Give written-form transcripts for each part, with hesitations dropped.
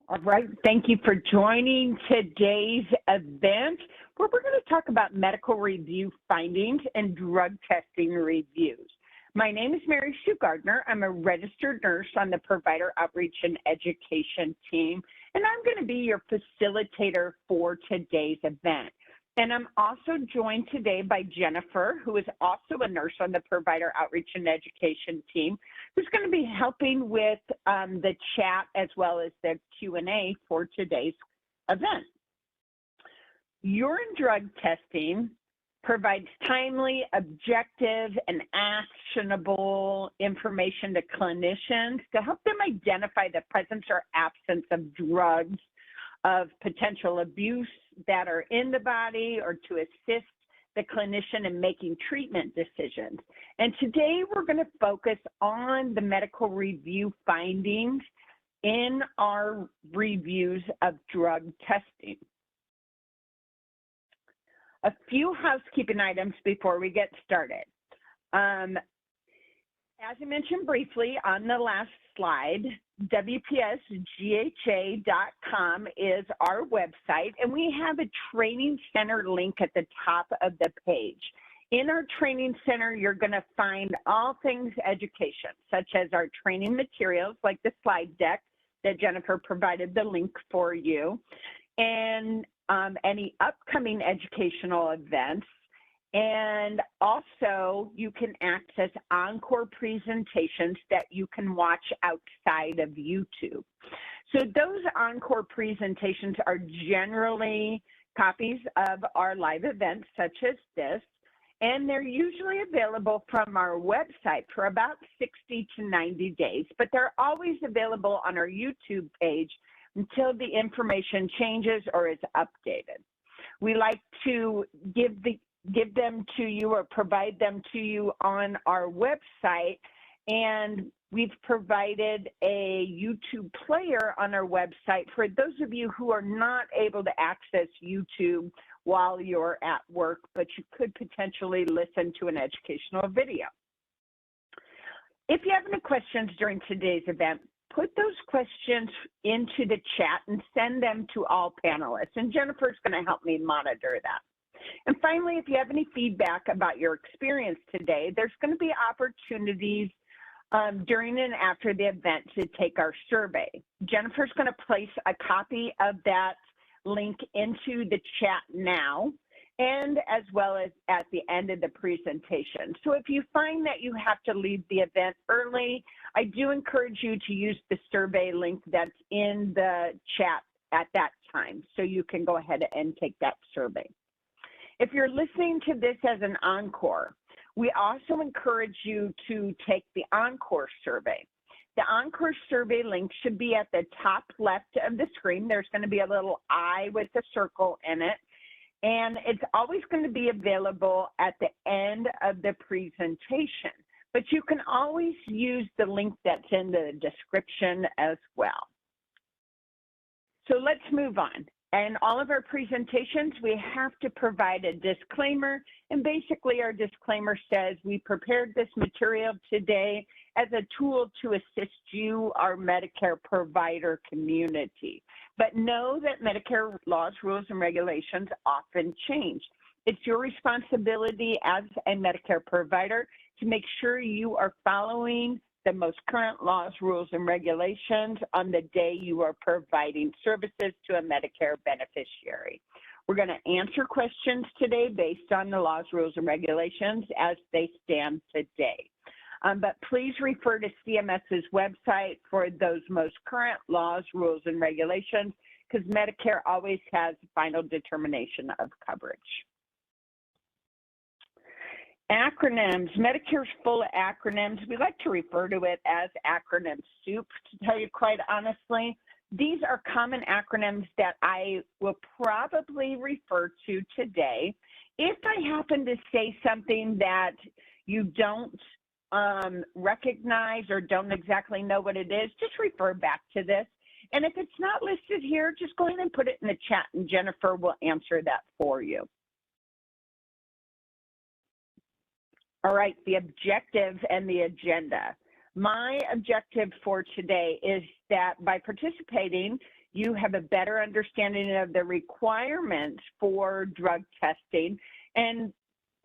All right, thank you for joining today's event where we're going to talk about medical review findings and drug testing reviews. My name is Mary Sue Gardner. I'm a registered nurse on the Provider Outreach and Education team, and I'm going to be your facilitator for today's event. And I'm also joined today by Jennifer, who is also a nurse on the Provider Outreach and Education team, who's going to be helping with the chat as well as the Q&A for today's event. Urine drug testing provides timely, objective, and actionable information to clinicians to help them identify the presence or absence of drugs of potential abuse that are in the body or to assist the clinician in making treatment decisions. And today we're going to focus on the medical review findings in our reviews of drug testing. A few housekeeping items before we get started. As I mentioned briefly on the last slide, WPSGHA.com is our website, and we have a training center link at the top of the page. In our training center, you're going to find all things education, such as our training materials, like the slide deck that Jennifer provided the link for you, and any upcoming educational events. And also, you can access encore presentations that you can watch outside of YouTube. So those encore presentations are generally copies of our live events, such as this, and they're usually available from our website for about 60 to 90 days, but they're always available on our YouTube page until the information changes or is updated. We like to give them to you or provide them to you on our website, and we've provided a YouTube player on our website for those of you who are not able to access YouTube while you're at work, but you could potentially listen to an educational video. If you have any questions during today's event, put those questions into the chat and send them to all panelists, and Jennifer's going to help me monitor that. And finally, if you have any feedback about your experience today, there's going to be opportunities during and after the event to take our survey. Jennifer's going to place a copy of that link into the chat now, and as well as at the end of the presentation. So if you find that you have to leave the event early, I do encourage you to use the survey link that's in the chat at that time, so you can go ahead and take that survey. If you're listening to this as an encore, we also encourage you to take the encore survey. The encore survey link should be at the top left of the screen. There's going to be a little eye with a circle in it, and it's always going to be available at the end of the presentation. But you can always use the link that's in the description as well. So let's move on. In all of our presentations, we have to provide a disclaimer, and basically our disclaimer says we prepared this material today as a tool to assist you, our Medicare provider community. But know that Medicare laws, rules, and regulations often change. It's your responsibility as a Medicare provider to make sure you are following the most current laws, rules, and regulations on the day you are providing services to a Medicare beneficiary. We're going to answer questions today based on the laws, rules, and regulations as they stand today. But please refer to CMS's website for those most current laws, rules, and regulations, because Medicare always has final determination of coverage. Acronyms. Medicare's full of acronyms. We like to refer to it as acronym soup, to tell you quite honestly. These are common acronyms that I will probably refer to today. If I happen to say something that you don't recognize or don't exactly know what it is, just refer back to this. And if it's not listed here, just go ahead and put it in the chat, and Jennifer will answer that for you. All right, the objective and the agenda. My objective for today is that by participating, you have a better understanding of the requirements for drug testing, and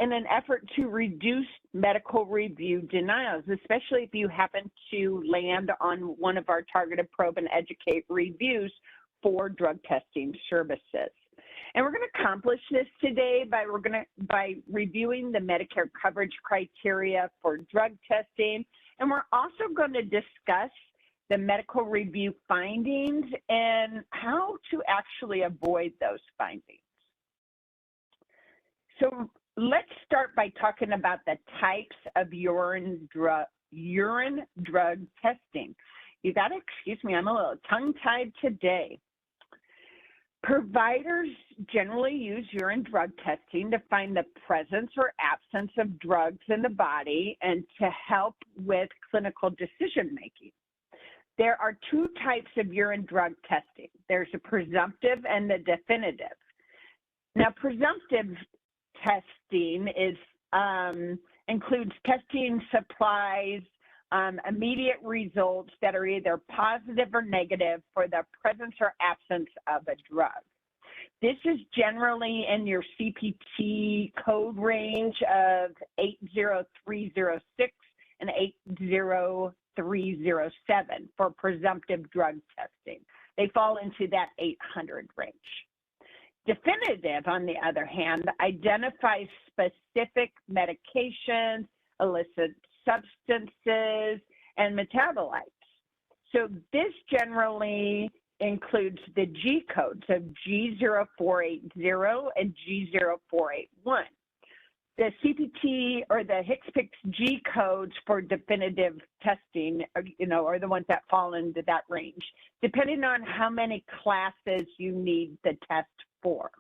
in an effort to reduce medical review denials, especially if you happen to land on one of our targeted probe and educate reviews for drug testing services. And we're going to accomplish this today by reviewing the Medicare coverage criteria for drug testing. And we're also going to discuss the medical review findings and how to actually avoid those findings. So let's start by talking about the types of urine drug testing. You got to excuse me, I'm a little tongue-tied today. Providers generally use urine drug testing to find the presence or absence of drugs in the body and to help with clinical decision-making. There are two types of urine drug testing. There's a presumptive and the definitive. Now, presumptive testing includes testing supplies immediate results that are either positive or negative for the presence or absence of a drug. This is generally in your CPT code range of 80306 and 80307 for presumptive drug testing. They fall into that 800 range. Definitive, on the other hand, identifies specific medications, illicit substances, and metabolites. So this generally includes the G codes of G0480 and G0481. The CPT or the HCPCS G codes for definitive testing, are the ones that fall into that range, depending on how many classes you need the test for.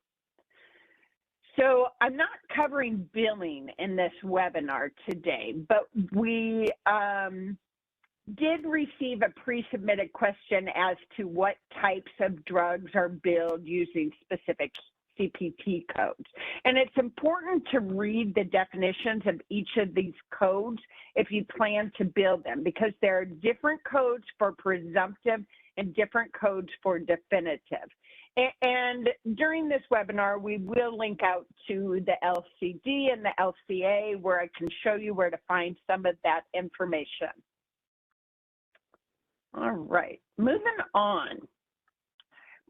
So I'm not covering billing in this webinar today, but we did receive a pre-submitted question as to what types of drugs are billed using specific CPT codes. And it's important to read the definitions of each of these codes if you plan to bill them, because there are different codes for presumptive and different codes for definitive. And during this webinar, we will link out to the LCD and the LCA where I can show you where to find some of that information. All right, moving on.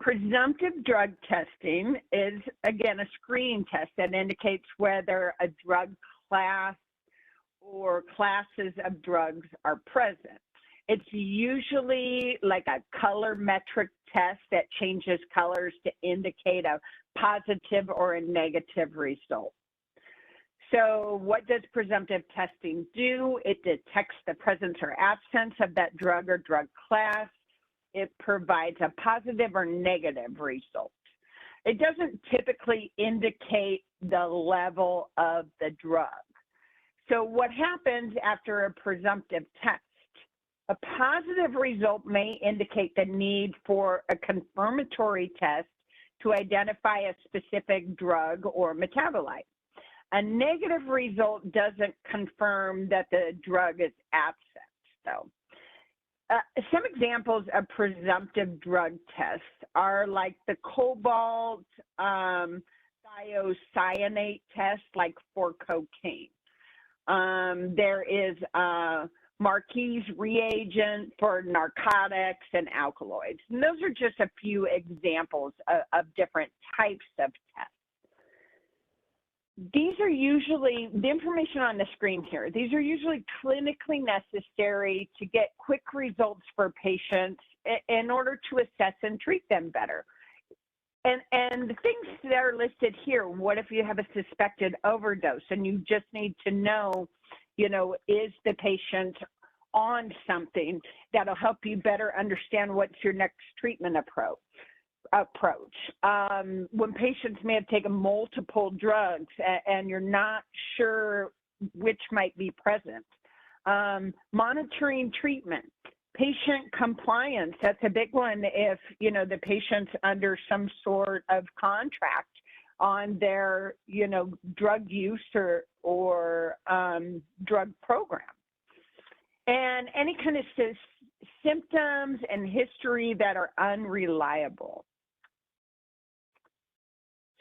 Presumptive drug testing is, again, a screening test that indicates whether a drug class or classes of drugs are present. It's usually like a colorimetric test that changes colors to indicate a positive or a negative result. So what does presumptive testing do? It detects the presence or absence of that drug or drug class. It provides a positive or negative result. It doesn't typically indicate the level of the drug. So what happens after a presumptive test? A positive result may indicate the need for a confirmatory test to identify a specific drug or metabolite. A negative result doesn't confirm that the drug is absent, though. Some examples of presumptive drug tests are like the cobalt thiocyanate test, like for cocaine. There is Marquis reagent for narcotics and alkaloids. And those are just a few examples of different types of tests. These are usually, the information on the screen here, these are usually clinically necessary to get quick results for patients in order to assess and treat them better. And the things that are listed here, what if you have a suspected overdose and you just need to know, is the patient on something that'll help you better understand what's your next treatment approach. When patients may have taken multiple drugs and you're not sure which might be present. Monitoring treatment. Patient compliance, that's a big one if, the patient's under some sort of contract on their, drug use or drug program. And any kind of symptoms and history that are unreliable.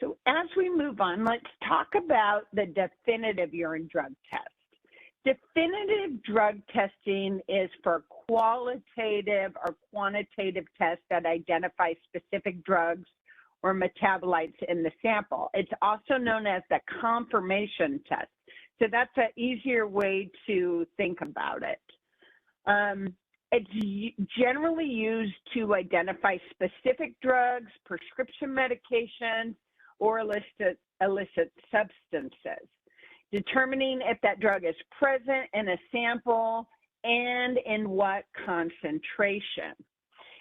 So as we move on, let's talk about the definitive urine drug test. Definitive drug testing is for qualitative or quantitative tests that identify specific drugs or metabolites in the sample. It's also known as the confirmation test. So that's an easier way to think about it. It's generally used to identify specific drugs, prescription medications, or illicit substances, determining if that drug is present in a sample and in what concentration.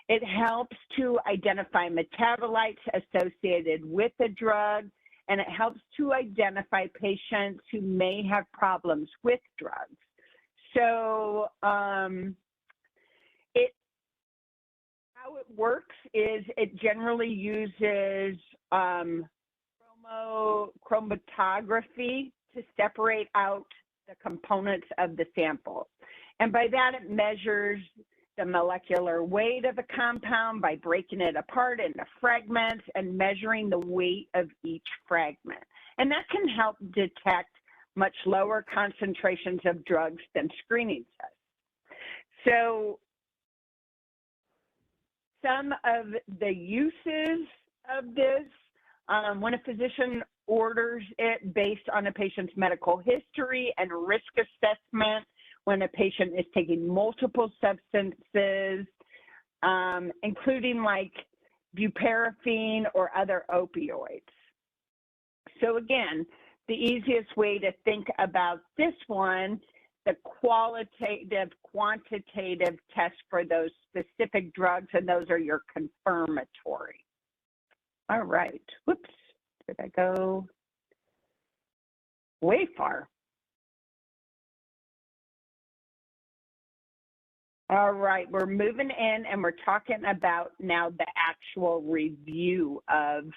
It helps to identify metabolites associated with the drug, and it helps to identify patients who may have problems with drugs. So how it works is it generally uses chromatography to separate out the components of the sample. And by that, it measures the molecular weight of a compound by breaking it apart into fragments and measuring the weight of each fragment. And that can help detect much lower concentrations of drugs than screening tests. So some of the uses of this, when a physician orders it based on a patient's medical history and risk assessment, when a patient is taking multiple substances, including like buprenorphine or other opioids. So again, the easiest way to think about this one, the qualitative, quantitative test for those specific drugs, and those are your confirmatory. All right, whoops, did I go way far? All right, we're moving in and we're talking about now the actual review of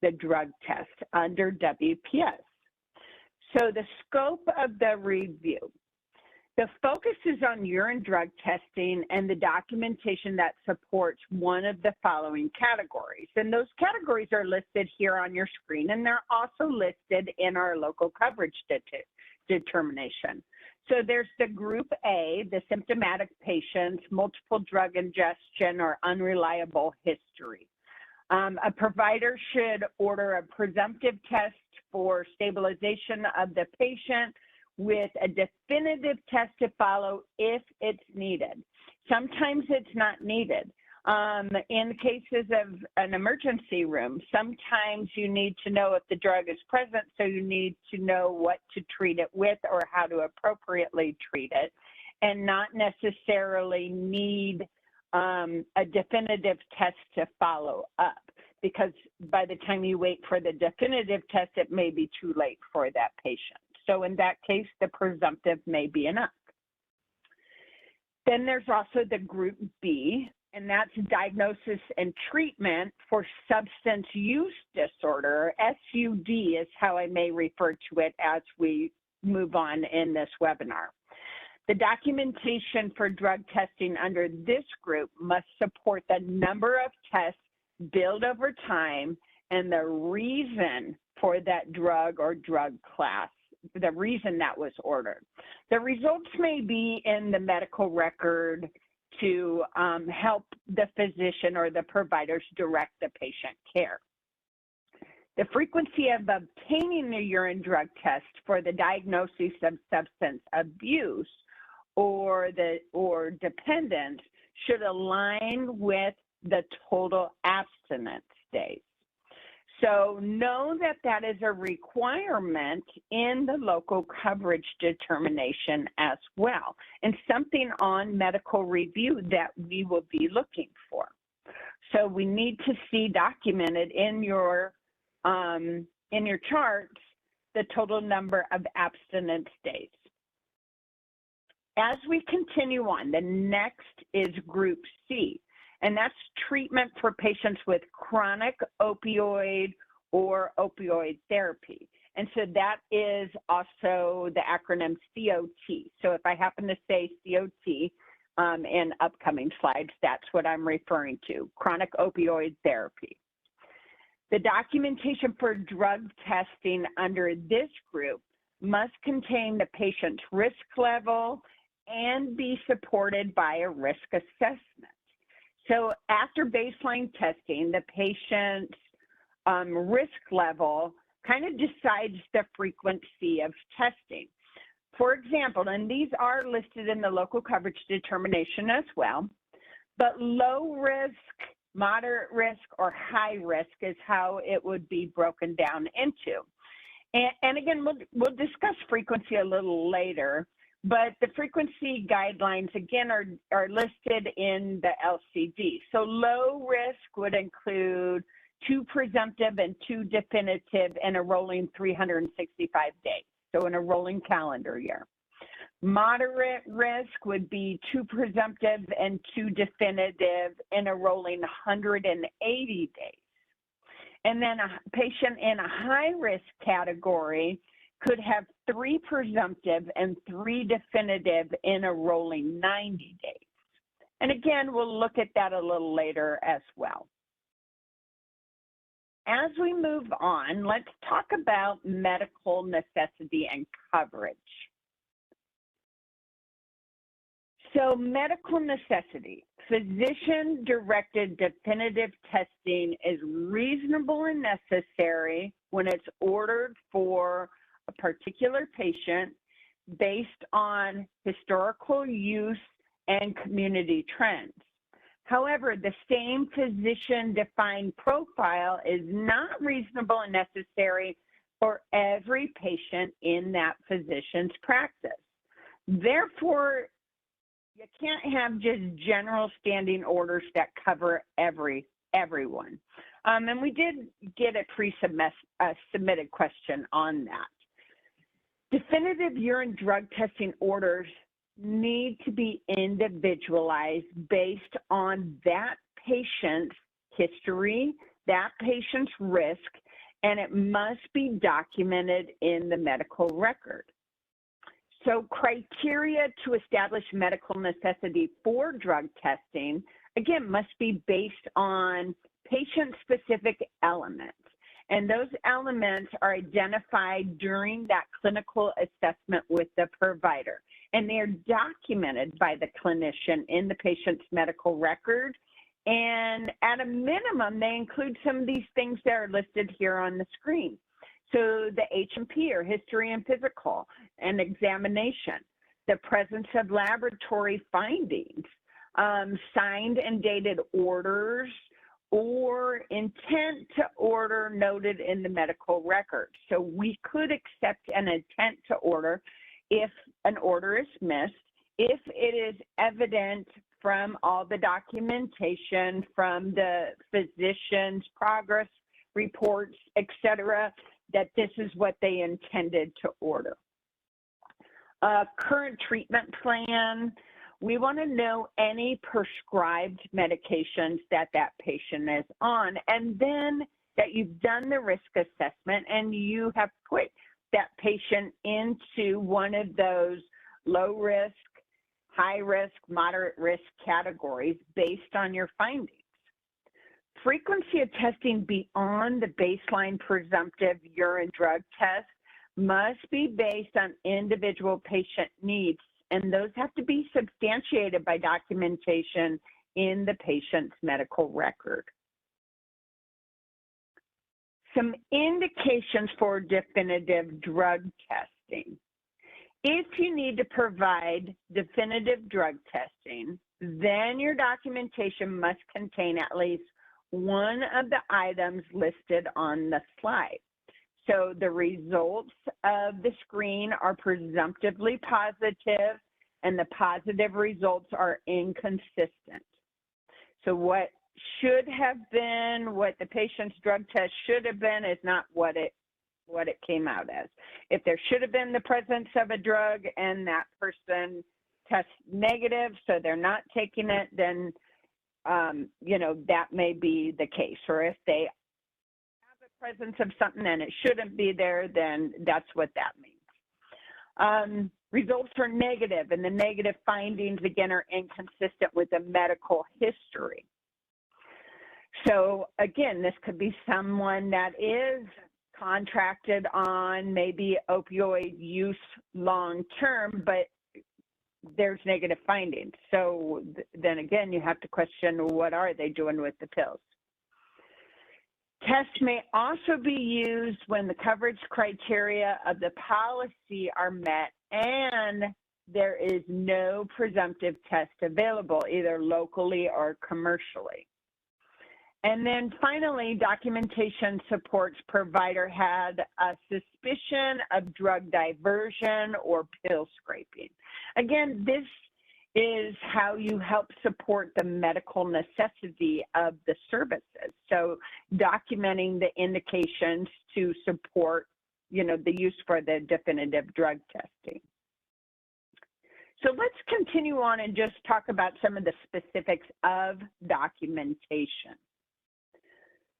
the drug test under WPS. So the scope of the review. The focus is on urine drug testing and the documentation that supports one of the following categories. And those categories are listed here on your screen, and they're also listed in our local coverage determination. So there's the group A, the symptomatic patients, multiple drug ingestion, or unreliable history. A provider should order a presumptive test for stabilization of the patient with a definitive test to follow if it's needed. Sometimes it's not needed. In cases of an emergency room, sometimes you need to know if the drug is present, so you need to know what to treat it with or how to appropriately treat it, and not necessarily need a definitive test to follow up, because by the time you wait for the definitive test, it may be too late for that patient. So in that case, the presumptive may be enough. Then there's also the group B, and that's diagnosis and treatment for substance use disorder. SUD is how I may refer to it as we move on in this webinar. The documentation for drug testing under this group must support the number of tests billed over time and the reason for that drug or drug class, the reason that was ordered. The results may be in the medical record to help the physician or the providers direct the patient care. The frequency of obtaining the urine drug test for the diagnosis of substance abuse or dependence should align with the total abstinence days. So know that that is a requirement in the local coverage determination as well, and something on medical review that we will be looking for. So we need to see documented in your charts the total number of abstinence days. As we continue on, the next is Group C, and that's treatment for patients with chronic opioid or opioid therapy. And so that is also the acronym COT. So if I happen to say COT, in upcoming slides. That's what I'm referring to, chronic opioid therapy. The documentation for drug testing under this group must contain the patient's risk level and be supported by a risk assessment. So after baseline testing, the patient's risk level kind of decides the frequency of testing. For example, and these are listed in the local coverage determination as well, but low risk, moderate risk, or high risk is how it would be broken down into. And again, we'll discuss frequency a little later, but the frequency guidelines, again, are listed in the LCD. So low risk would include 2 presumptive and 2 definitive in a rolling 365 days, so in a rolling calendar year. Moderate risk would be 2 presumptive and 2 definitive in a rolling 180 days. And then a patient in a high-risk category could have 3 presumptive and 3 definitive in a rolling 90 days. And again, we'll look at that a little later as well. As we move on, let's talk about medical necessity and coverage. So medical necessity, physician-directed definitive testing is reasonable and necessary when it's ordered for a particular patient based on historical use and community trends. However, the same physician-defined profile is not reasonable and necessary for every patient in that physician's practice. Therefore, you can't have just general standing orders that cover everyone. And we did get a pre-submitted question on that. Definitive urine drug testing orders need to be individualized based on that patient's history, that patient's risk, and it must be documented in the medical record. So criteria to establish medical necessity for drug testing, again, must be based on patient-specific elements. And those elements are identified during that clinical assessment with the provider. And they're documented by the clinician in the patient's medical record. And at a minimum, they include some of these things that are listed here on the screen. So the H&P, or history and physical, and examination, the presence of laboratory findings, signed and dated orders, or intent to order noted in the medical record. So we could accept an intent to order if an order is missed, if it is evident from all the documentation, from the physician's progress reports, et cetera, that this is what they intended to order. Current treatment plan, we want to know any prescribed medications that that patient is on, and then that you've done the risk assessment and you have put that patient into one of those low risk, high risk, moderate risk categories based on your findings. Frequency of testing beyond the baseline presumptive urine drug test must be based on individual patient needs, and those have to be substantiated by documentation in the patient's medical record. Some indications for definitive drug testing. If you need to provide definitive drug testing, then your documentation must contain at least one of the items listed on the slide. So the results of the screen are presumptively positive, and the positive results are inconsistent. So what should have been, what the patient's drug test should have been, is not what it came out as. If there should have been the presence of a drug and that person tests negative, so they're not taking it, then you know, that may be the case. Or if they have a presence of something and it shouldn't be there, then that's what that means. Results are negative, and the negative findings, again, are inconsistent with the medical history. So again, this could be someone that is contracted on maybe opioid use long-term, but there's negative findings. So then again, you have to question, what are they doing with the pills? Tests may also be used when the coverage criteria of the policy are met and there is no presumptive test available, either locally or commercially. And then finally, documentation supports provider had a suspicion of drug diversion or pill scraping. Again, this is how you help support the medical necessity of the services. So documenting the indications to support, the use for the definitive drug testing. So let's continue on and just talk about some of the specifics of documentation.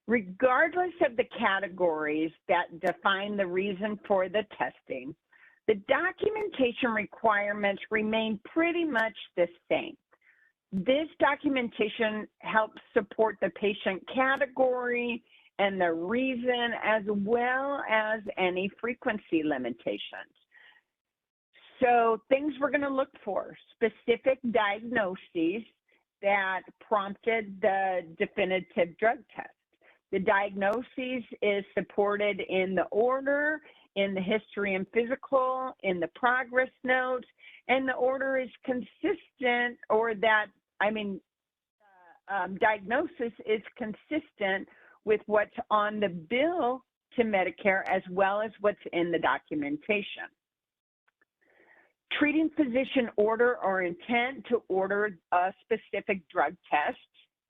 Regardless of the categories that define the reason for the testing, the documentation requirements remain pretty much the same. This documentation helps support the patient category and the reason, as well as any frequency limitations. So things we're going to look for: specific diagnoses that prompted the definitive drug test. The diagnosis is supported in the order, in the history and physical, in the progress notes, and the order is consistent, or that, diagnosis is consistent with what's on the bill to Medicare as well as what's in the documentation. Treating physician order or intent to order a specific drug test,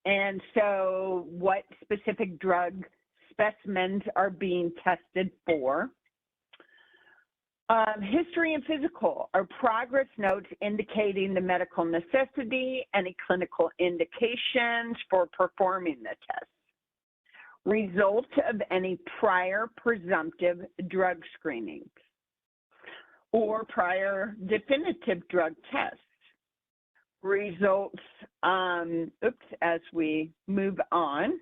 and so what specific drug specimens are being tested for. History and physical are progress notes indicating the medical necessity, any clinical indications for performing the test. Results of any prior presumptive drug screenings or prior definitive drug tests. Results, as we move on.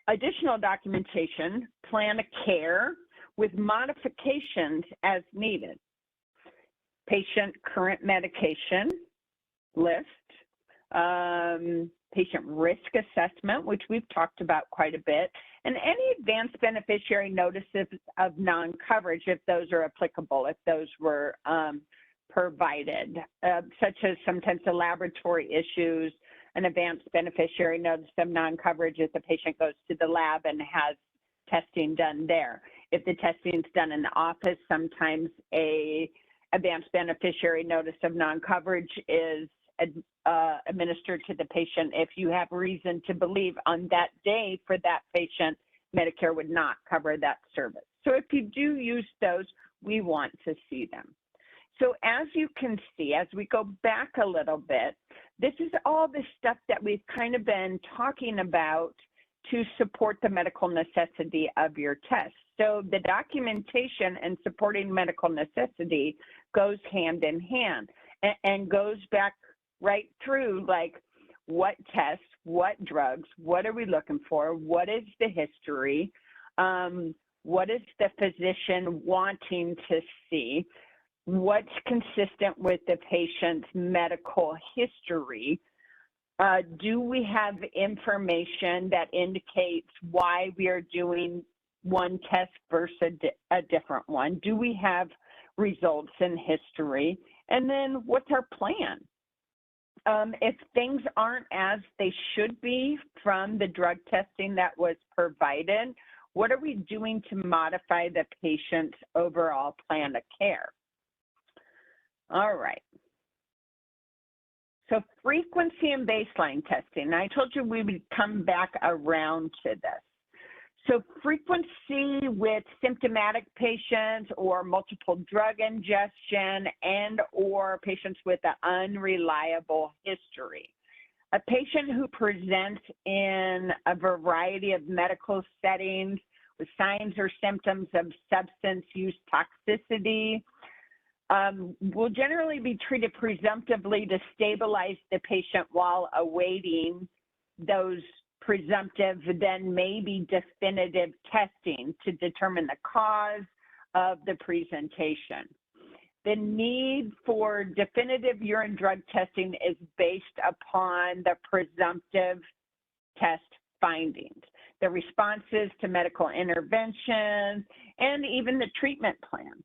Additional documentation, plan of care with modifications as needed. Patient current medication list, patient risk assessment, which we've talked about quite a bit, and any advanced beneficiary notices of non-coverage, if those are applicable, if those were provided, such as sometimes the laboratory issues, an advanced beneficiary notice of non-coverage if the patient goes to the lab and has testing done there. If the testing is done in the office, sometimes a advanced beneficiary notice of non-coverage is administered to the patient if you have reason to believe on that day for that patient, Medicare would not cover that service. So if you do use those, we want to see them. So as you can see, as we go back a little bit, this is all the stuff that we've kind of been talking about to support the medical necessity of your test. So the documentation and supporting medical necessity goes hand in hand and goes back right through, like, what tests, what drugs, what are we looking for, what is the history, what is the physician wanting to see, what's consistent with the patient's medical history. Do we have information that indicates why we are doing one test versus a different one? Do we have results in history? And then what's our plan? If things aren't as they should be from the drug testing that was provided, what are we doing to modify the patient's overall plan of care? All right. So frequency and baseline testing. I told you we would come back around to this. So frequency with symptomatic patients or multiple drug ingestion and or patients with an unreliable history. A patient who presents in a variety of medical settings with signs or symptoms of substance use toxicity, will generally be treated presumptively to stabilize the patient while awaiting those presumptive, then maybe definitive testing to determine the cause of the presentation. The need for definitive urine drug testing is based upon the presumptive test findings, the responses to medical interventions, and even the treatment plan.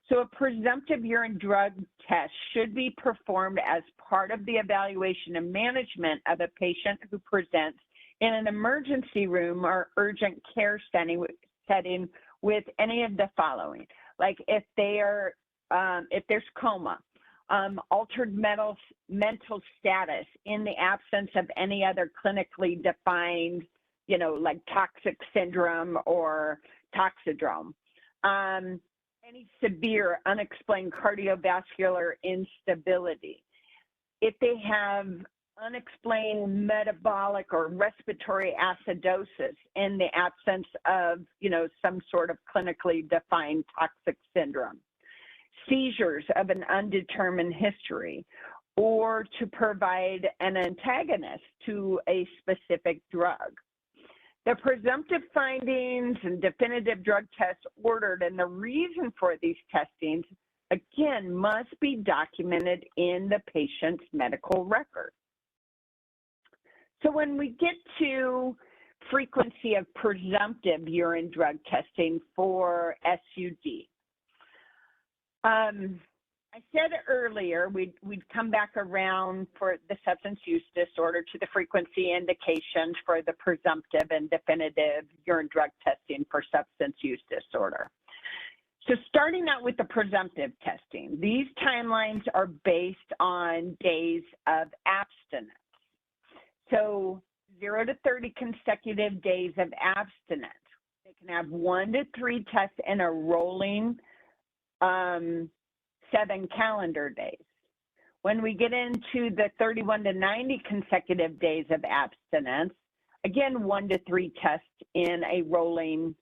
So a presumptive urine drug test should be performed as part of the evaluation and management of a patient who presents in an emergency room or urgent care setting with any of the following. Like if there's coma, altered mental status in the absence of any other clinically defined, like toxic syndrome or toxidrome. Any severe unexplained cardiovascular instability. If they have unexplained metabolic or respiratory acidosis in the absence of, some sort of clinically defined toxic syndrome. Seizures of an undetermined history, or to provide an antagonist to a specific drug. The presumptive findings and definitive drug tests ordered and the reason for these testings, again, must be documented in the patient's medical record. So when we get to frequency of presumptive urine drug testing for SUD, I said earlier we'd come back around for the substance use disorder to the frequency indications for the presumptive and definitive urine drug testing for substance use disorder. So starting out with the presumptive testing, these timelines are based on days of abstinence. So 0 to 30 consecutive days of abstinence. They can have 1 to 3 tests in a rolling 7 calendar days. When we get into the 31 to 90 consecutive days of abstinence, again, 1 to 3 tests in a rolling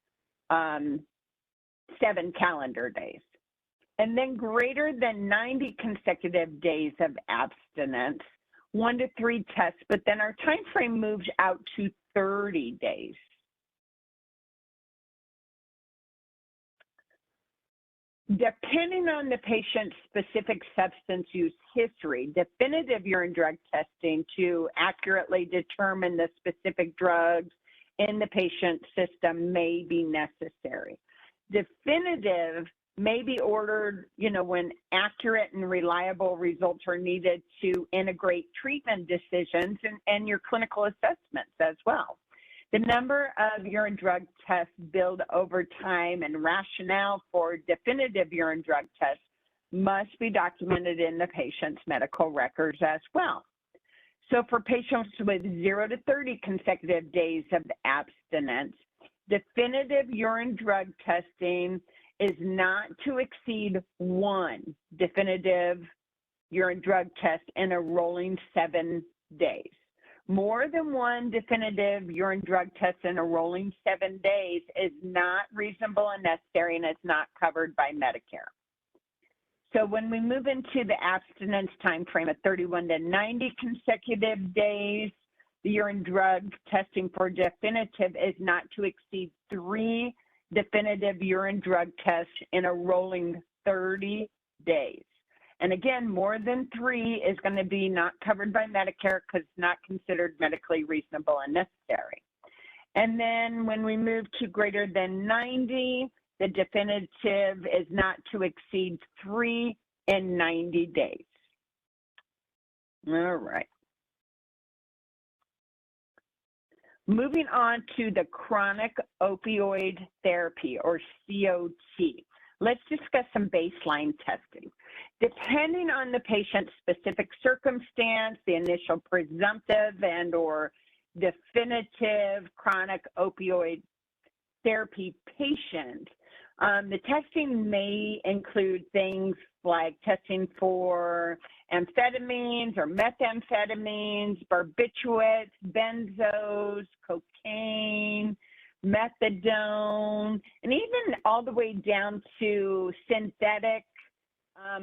7 calendar days. And then greater than 90 consecutive days of abstinence, 1 to 3 tests, but then our time frame moves out to 30 days. Depending on the patient's specific substance use history, definitive urine drug testing to accurately determine the specific drugs in the patient's system may be necessary. Definitive may be ordered, when accurate and reliable results are needed to integrate treatment decisions and your clinical assessments as well. The number of urine drug tests build over time and rationale for definitive urine drug tests must be documented in the patient's medical records as well. So for patients with 0 to 30 consecutive days of abstinence, definitive urine drug testing is not to exceed 1 definitive urine drug test in a rolling 7 days. More than 1 definitive urine drug test in a rolling 7 days is not reasonable and necessary and is not covered by Medicare. So when we move into the abstinence time frame of 31 to 90 consecutive days, the urine drug testing for definitive is not to exceed 3 definitive urine drug tests in a rolling 30 days. And again, more than 3 is going to be not covered by Medicare because it's not considered medically reasonable and necessary. And then when we move to greater than 90, the definitive is not to exceed 3 in 90 days. All right. Moving on to the chronic opioid therapy, or COT. Let's discuss some baseline testing. Depending on the patient's specific circumstance, the initial presumptive and or definitive chronic opioid therapy patient, the testing may include things like testing for amphetamines or methamphetamines, barbiturates, benzos, cocaine, methadone, and even all the way down to synthetic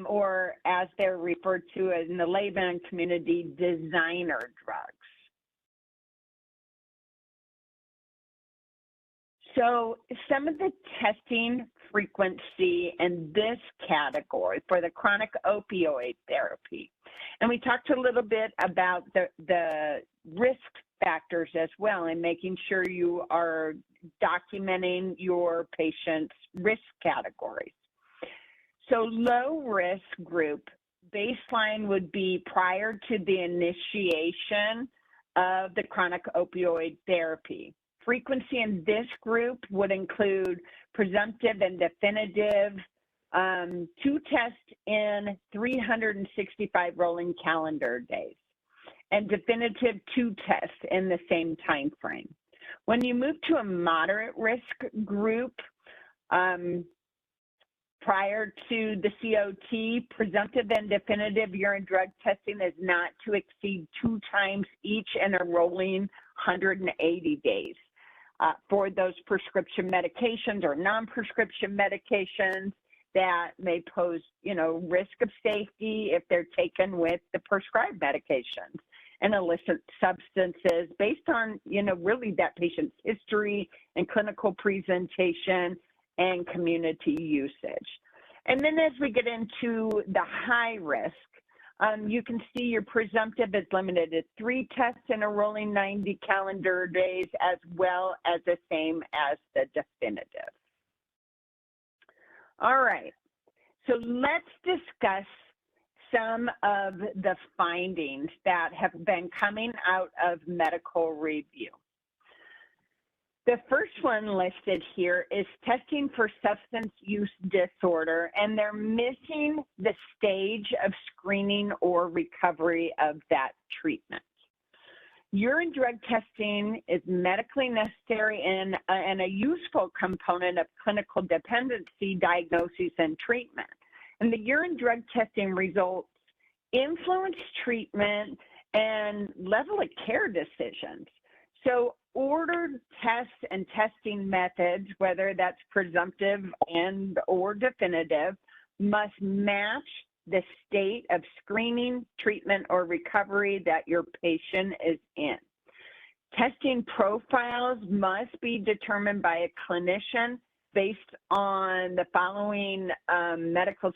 or as they're referred to in the layman community, designer drugs. So some of the testing frequency in this category for the chronic opioid therapy, and we talked a little bit about the risk factors as well, and making sure you are documenting your patient's risk categories. So low risk group baseline would be prior to the initiation of the chronic opioid therapy. Frequency in this group would include presumptive and definitive, 2 tests in 365 rolling calendar days, and definitive 2 tests in the same time frame. When you move to a moderate risk group, prior to the COT, presumptive and definitive urine drug testing is not to exceed 2 times each in a rolling 180 days. For those prescription medications or non-prescription medications that may pose, risk of safety if they're taken with the prescribed medications and illicit substances based on, really that patient's history and clinical presentation and community usage. And then as we get into the high risk, you can see your presumptive is limited to 3 tests in a rolling 90 calendar days, as well as the same as the definitive. All right, so let's discuss some of the findings that have been coming out of medical review. The first one listed here is testing for substance use disorder, and they're missing the stage of screening or recovery of that treatment. Urine drug testing is medically necessary and a useful component of clinical dependency diagnosis and treatment. And the urine drug testing results influence treatment and level of care decisions. So ordered tests and testing methods, whether that's presumptive and or definitive, must match the state of screening, treatment, or recovery that your patient is in. Testing profiles must be determined by a clinician based on the following medical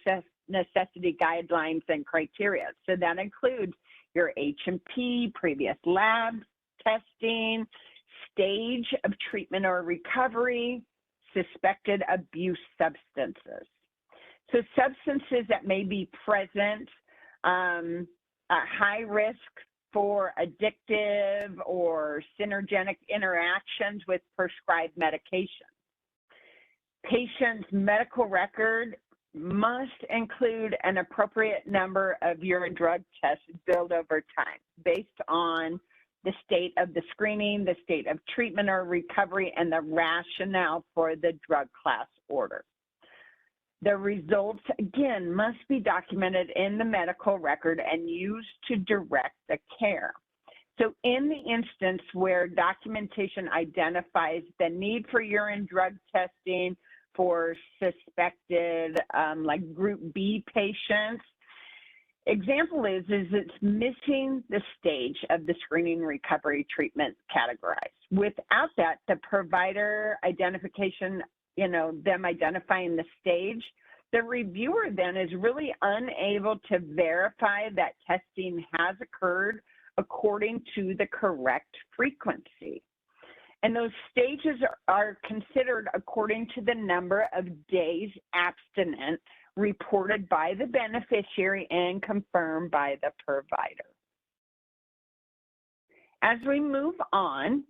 necessity guidelines and criteria. So that includes your H&P, previous lab testing, stage of treatment or recovery, suspected abuse substances. So substances that may be present, high risk for addictive or synergenic interactions with prescribed medication. Patient's medical record must include an appropriate number of urine drug tests billed over time based on the state of the screening, the state of treatment or recovery, and the rationale for the drug class order. The results, again, must be documented in the medical record and used to direct the care. So in the instance where documentation identifies the need for urine drug testing for suspected like group B patients, example is it's missing the stage of the screening recovery treatment categorized. Without that, the provider identification, them identifying the stage, the reviewer then is really unable to verify that testing has occurred according to the correct frequency. And those stages are considered according to the number of days abstinent reported by the beneficiary and confirmed by the provider. As we move on,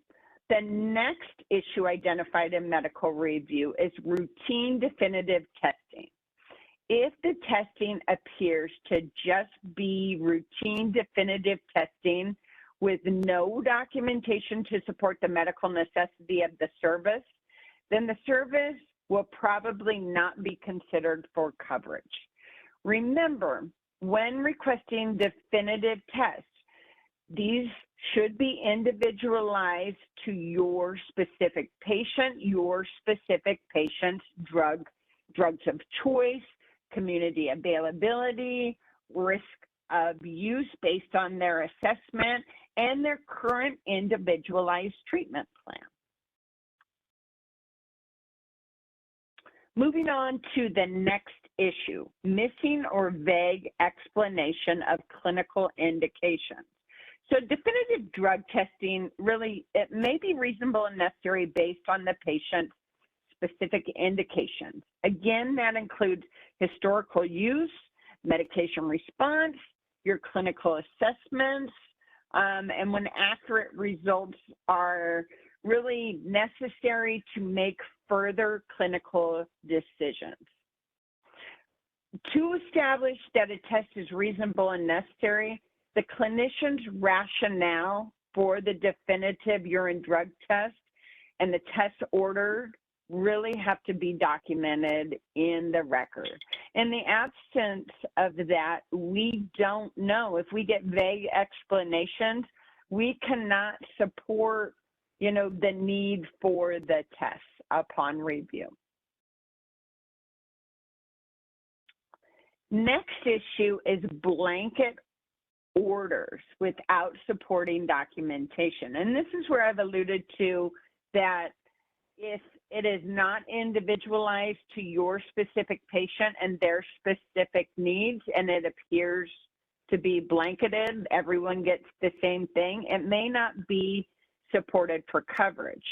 the next issue identified in medical review is routine definitive testing. If the testing appears to just be routine definitive testing with no documentation to support the medical necessity of the service, then the service will probably not be considered for coverage. Remember, when requesting definitive tests, these should be individualized to your specific patient, your specific patient's drugs of choice, community availability, risk of use based on their assessment, and their current individualized treatment plan. Moving on to the next issue, missing or vague explanation of clinical indications. So definitive drug testing, really, it may be reasonable and necessary based on the patient's specific indications. Again, that includes historical use, medication response, your clinical assessments, and when accurate results are really necessary to make further clinical decisions. To establish that a test is reasonable and necessary, the clinician's rationale for the definitive urine drug test and the test order really have to be documented in the record. In the absence of that, we don't know. If we get vague explanations, we cannot support, the need for the test upon review. Next issue is blanket orders without supporting documentation. And this is where I've alluded to that if it is not individualized to your specific patient and their specific needs, and it appears to be blanketed, everyone gets the same thing, it may not be supported for coverage.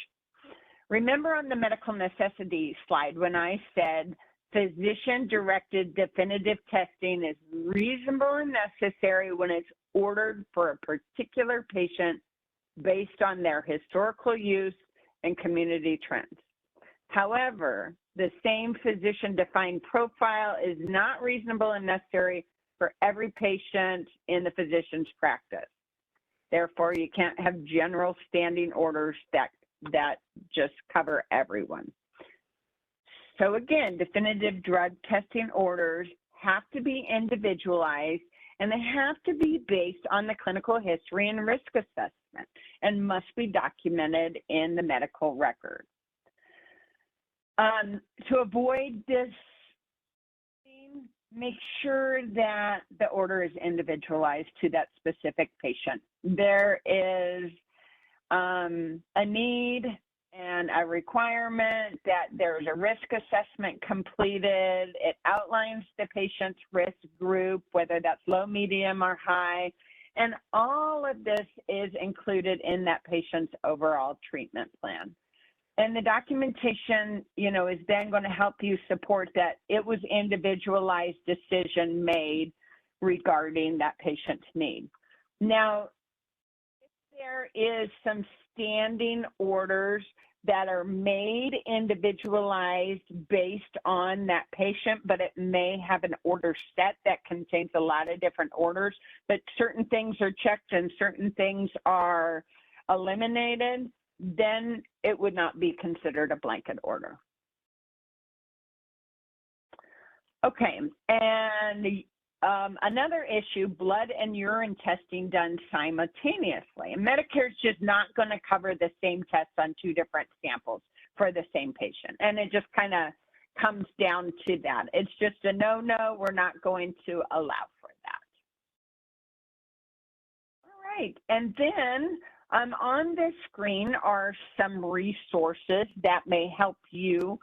Remember on the medical necessity slide when I said physician-directed definitive testing is reasonable and necessary when it's ordered for a particular patient based on their historical use and community trends. However, the same physician-defined profile is not reasonable and necessary for every patient in the physician's practice. Therefore, you can't have general standing orders that just cover everyone. So again, definitive drug testing orders have to be individualized, and they have to be based on the clinical history and risk assessment and must be documented in the medical record. To avoid this, make sure that the order is individualized to that specific patient. There is a need and a requirement that there's a risk assessment completed. It outlines the patient's risk group, whether that's low, medium, or high. And all of this is included in that patient's overall treatment plan. And the documentation, is then going to help you support that it was individualized decision made regarding that patient's need. Now, if there is some standing orders that are made individualized based on that patient, but it may have an order set that contains a lot of different orders, but certain things are checked and certain things are eliminated, then it would not be considered a blanket order. Okay, and another issue, blood and urine testing done simultaneously. And Medicare is just not going to cover the same tests on two different samples for the same patient. And it just kind of comes down to that. It's just a no-no. We're not going to allow for that. All right, and then on this screen are some resources that may help you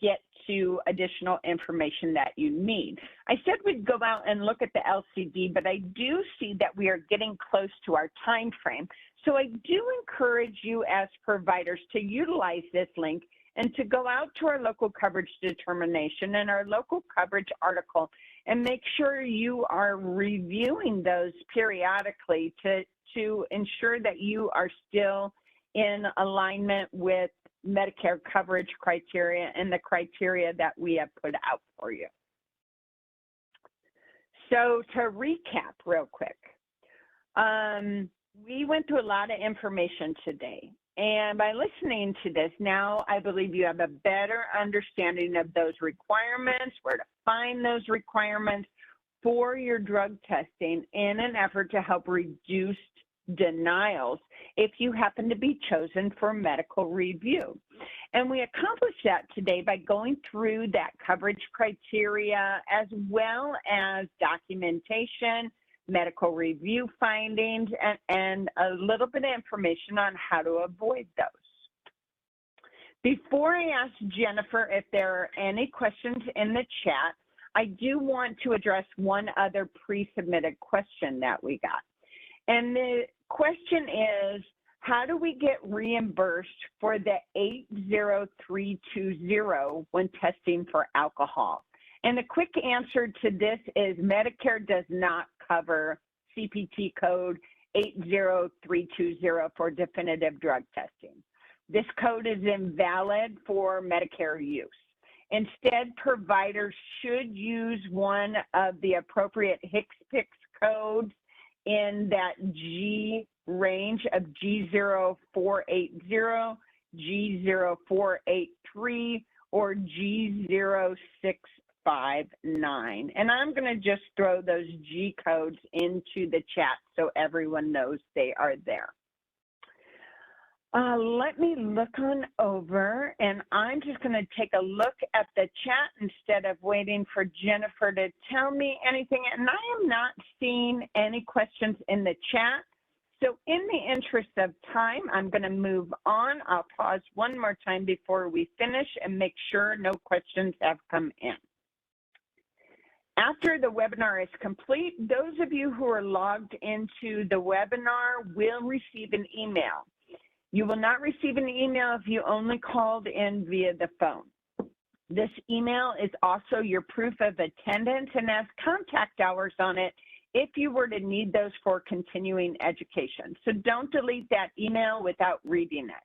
get to additional information that you need. I said we'd go out and look at the LCD, but I do see that we are getting close to our time frame. So I do encourage you as providers to utilize this link and to go out to our local coverage determination and our local coverage article and make sure you are reviewing those periodically to ensure that you are still in alignment with Medicare coverage criteria and the criteria that we have put out for you. So to recap real quick, we went through a lot of information today. And by listening to this, now I believe you have a better understanding of those requirements, where to find those requirements for your drug testing in an effort to help reduce denials if you happen to be chosen for medical review. And we accomplish that today by going through that coverage criteria as well as documentation, medical review findings, and a little bit of information on how to avoid those. Before I ask Jennifer if there are any questions in the chat, I do want to address one other pre-submitted question that we got. And the question is, how do we get reimbursed for the 80320 when testing for alcohol? And the quick answer to this is Medicare does not cover CPT code 80320 for definitive drug testing. This code is invalid for Medicare use. Instead, providers should use one of the appropriate HCPCS codes in that G range of G0480, G0483, or G0659. And I'm going to just throw those G codes into the chat so everyone knows they are there. Let me look on over, and I'm just going to take a look at the chat instead of waiting for Jennifer to tell me anything. And I am not seeing any questions in the chat. So in the interest of time, I'm going to move on. I'll pause one more time before we finish and make sure no questions have come in. After the webinar is complete, those of you who are logged into the webinar will receive an email. You will not receive an email if you only called in via the phone. This email is also your proof of attendance and has contact hours on it if you were to need those for continuing education. So don't delete that email without reading it.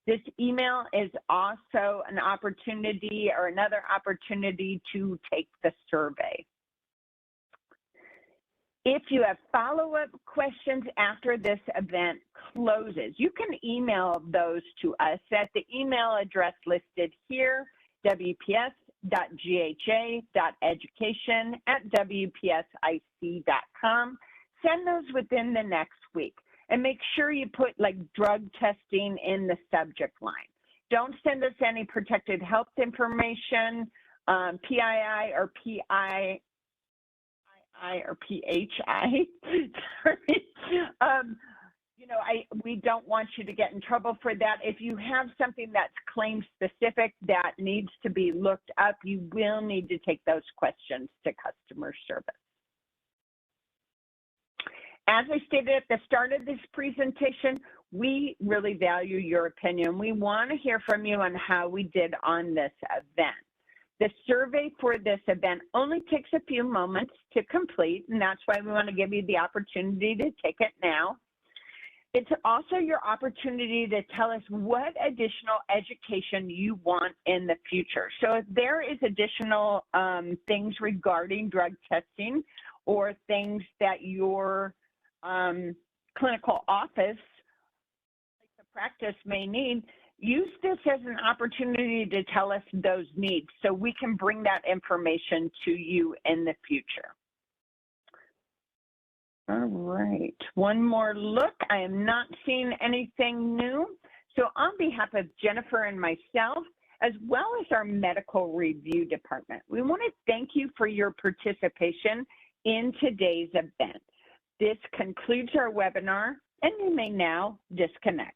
This email is also an opportunity or another opportunity to take the survey. If you have follow-up questions after this event closes, you can email those to us at the email address listed here, wps.gha.education@wpsic.com. Send those within the next week. And make sure you put like drug testing in the subject line. Don't send us any protected health information, PII or PI. Or PHI, sorry. We don't want you to get in trouble for that. If you have something that's claim specific that needs to be looked up, you will need to take those questions to customer service. As I stated at the start of this presentation, we really value your opinion. We want to hear from you on how we did on this event. The survey for this event only takes a few moments to complete, and that's why we want to give you the opportunity to take it now. It's also your opportunity to tell us what additional education you want in the future. So if there is additional things regarding drug testing or things that your clinical office, like the practice, may need, use this as an opportunity to tell us those needs so we can bring that information to you in the future. All right, one more look. I am not seeing anything new. So on behalf of Jennifer and myself, as well as our medical review department, we want to thank you for your participation in today's event. This concludes our webinar, and you may now disconnect.